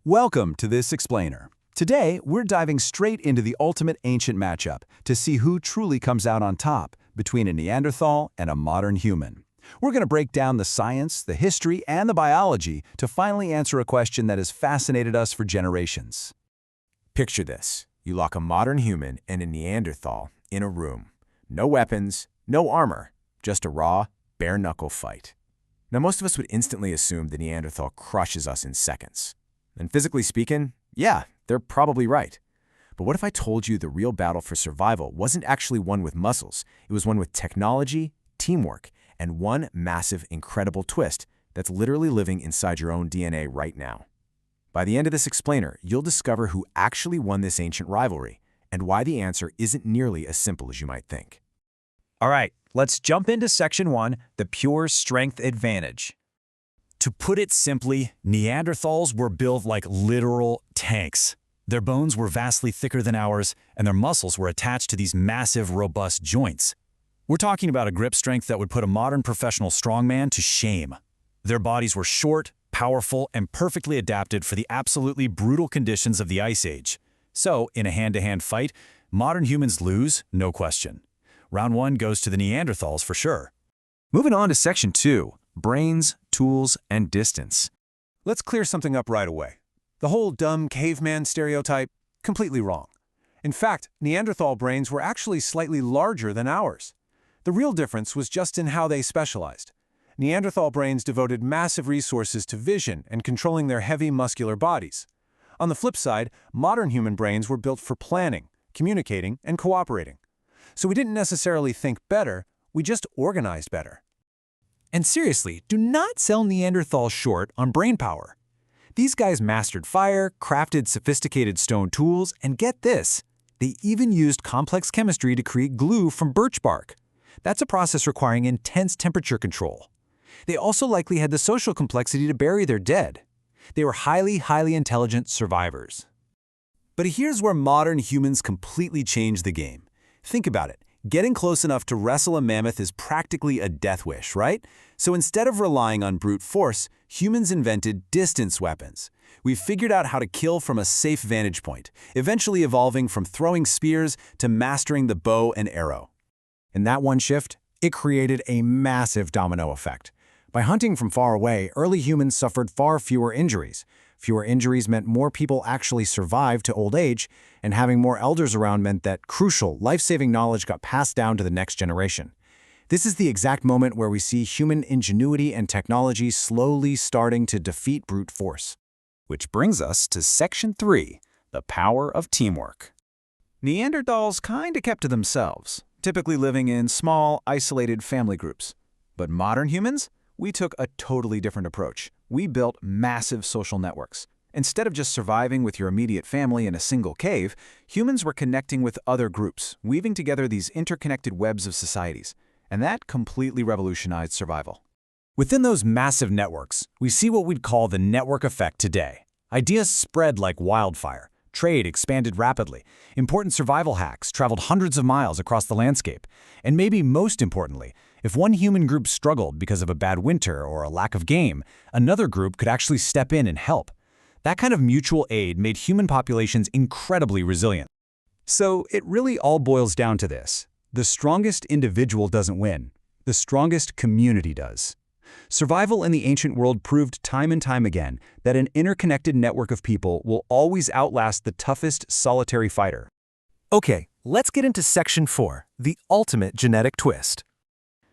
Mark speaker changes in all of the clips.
Speaker 1: Welcome to this explainer. Today, we're diving straight into the ultimate ancient matchup to see who truly comes out on top between a Neanderthal and a modern human. We're going to break down the science, the history, and the biology to finally answer a question that has fascinated us for generations.
Speaker 2: Picture this. You lock a modern human and a Neanderthal in a room. No weapons, no armor, just a raw, bare-knuckle fight. Now, most of us would instantly assume the Neanderthal crushes us in seconds. And physically speaking, yeah, they're probably right. But what if I told you the real battle for survival wasn't actually one with muscles? It was one with technology, teamwork, and one massive, incredible twist that's literally living inside your own DNA right now. By the end of this explainer, you'll discover who actually won this ancient rivalry and why the answer isn't nearly as simple as you might think.
Speaker 3: All right, let's jump into Section 1, the pure strength advantage. To put it simply, Neanderthals were built like literal tanks. Their bones were vastly thicker than ours, and their muscles were attached to these massive, robust joints. We're talking about a grip strength that would put a modern professional strongman to shame. Their bodies were short, powerful, and perfectly adapted for the absolutely brutal conditions of the Ice Age. So, in a hand-to-hand fight, modern humans lose, no question. Round 1 goes to the Neanderthals for sure.
Speaker 1: Moving on to Section 2, brains, tools, and distance.
Speaker 4: Let's clear something up right away. The whole dumb caveman stereotype, completely wrong. In fact, Neanderthal brains were actually slightly larger than ours. The real difference was just in how they specialized. Neanderthal brains devoted massive resources to vision and controlling their heavy muscular bodies. On the flip side, modern human brains were built for planning, communicating, and cooperating. So we didn't necessarily think better, we just organized better.
Speaker 3: And seriously, do not sell Neanderthals short on brain power. These guys mastered fire, crafted sophisticated stone tools, and get this, they even used complex chemistry to create glue from birch bark. That's a process requiring intense temperature control. They also likely had the social complexity to bury their dead. They were highly intelligent survivors.
Speaker 1: But here's where modern humans completely changed the game. Think about it. Getting close enough to wrestle a mammoth is practically a death wish, right? So instead of relying on brute force, humans invented distance weapons. We figured out how to kill from a safe vantage point, eventually evolving from throwing spears to mastering the bow and arrow.
Speaker 2: In that one shift, it created a massive domino effect. By hunting from far away, early humans suffered far fewer injuries. Fewer injuries meant more people actually survived to old age, and having more elders around meant that crucial, life-saving knowledge got passed down to the next generation. This is the exact moment where we see human ingenuity and technology slowly starting to defeat brute force.
Speaker 1: Which brings us to Section 3, the power of teamwork. Neanderthals kinda kept to themselves, typically living in small, isolated family groups. But modern humans? We took a totally different approach. We built massive social networks. Instead of just surviving with your immediate family in a single cave, humans were connecting with other groups, weaving together these interconnected webs of societies. And that completely revolutionized survival.
Speaker 3: Within those massive networks, we see what we'd call the network effect today. Ideas spread like wildfire. Trade expanded rapidly. Important survival hacks traveled hundreds of miles across the landscape. And maybe most importantly, if one human group struggled because of a bad winter or a lack of game, another group could actually step in and help. That kind of mutual aid made human populations incredibly resilient.
Speaker 1: So it really all boils down to this. The strongest individual doesn't win. The strongest community does. Survival in the ancient world proved time and time again that an interconnected network of people will always outlast the toughest solitary fighter.
Speaker 5: Okay, let's get into Section 4, the ultimate genetic twist.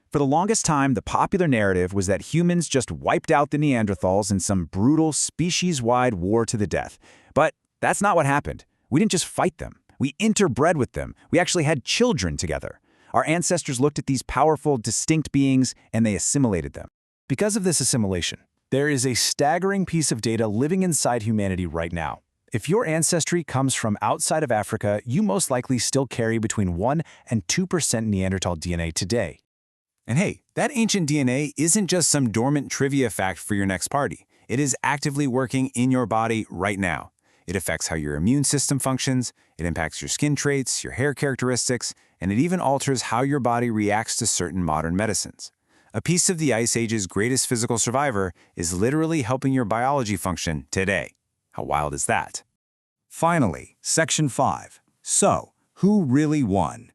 Speaker 6: For the longest time, the popular narrative was that humans just wiped out the Neanderthals in some brutal, species-wide war to the death. But that's not what happened. We didn't just fight them. We interbred with them. We actually had children together. Our ancestors looked at these powerful, distinct beings, and they assimilated them. Because of this assimilation, there is a staggering piece of data living inside humanity right now. If your ancestry comes from outside of Africa, you most likely still carry between 1% and 2% Neanderthal DNA today. And hey, that ancient DNA isn't just some dormant trivia fact for your next party. It is actively working in your body right now. It affects how your immune system functions, it impacts your skin traits, your hair characteristics, and it even alters how your body reacts to certain modern medicines. A piece of the Ice Age's greatest physical survivor is literally helping your biology function today. How wild is that? Finally, Section 5. So, who really won?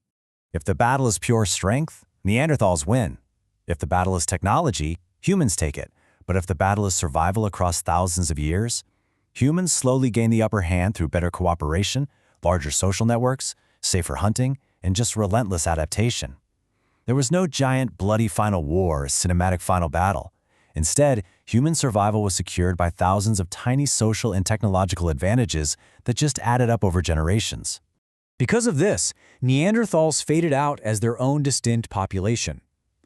Speaker 3: If the battle is pure strength, Neanderthals win. If the battle is technology, humans take it. But if the battle is survival across thousands of years, humans slowly gain the upper hand through better cooperation, larger social networks, safer hunting, and just relentless adaptation. There was no giant, bloody final war or cinematic final battle. Instead, human survival was secured by thousands of tiny social and technological advantages that just added up over generations. Because of this, Neanderthals faded out as their own distinct population.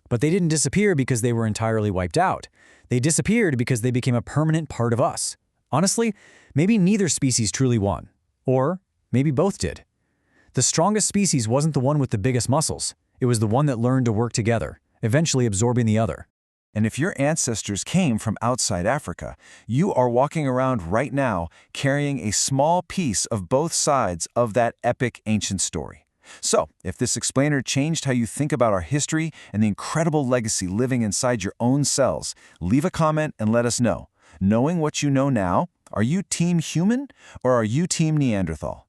Speaker 3: But they didn't disappear because they were entirely wiped out. They disappeared because they became a permanent part of us. Honestly, maybe neither species truly won. Or maybe both did. The strongest species wasn't the one with the biggest muscles. It was the one that learned to work together, eventually absorbing the other.
Speaker 4: And if your ancestors came from outside Africa, you are walking around right now carrying a small piece of both sides of that epic ancient story. So, if this explainer changed how you think about our history and the incredible legacy living inside your own cells, leave a comment and let us know. Knowing what you know now, are you Team Human or are you Team Neanderthal?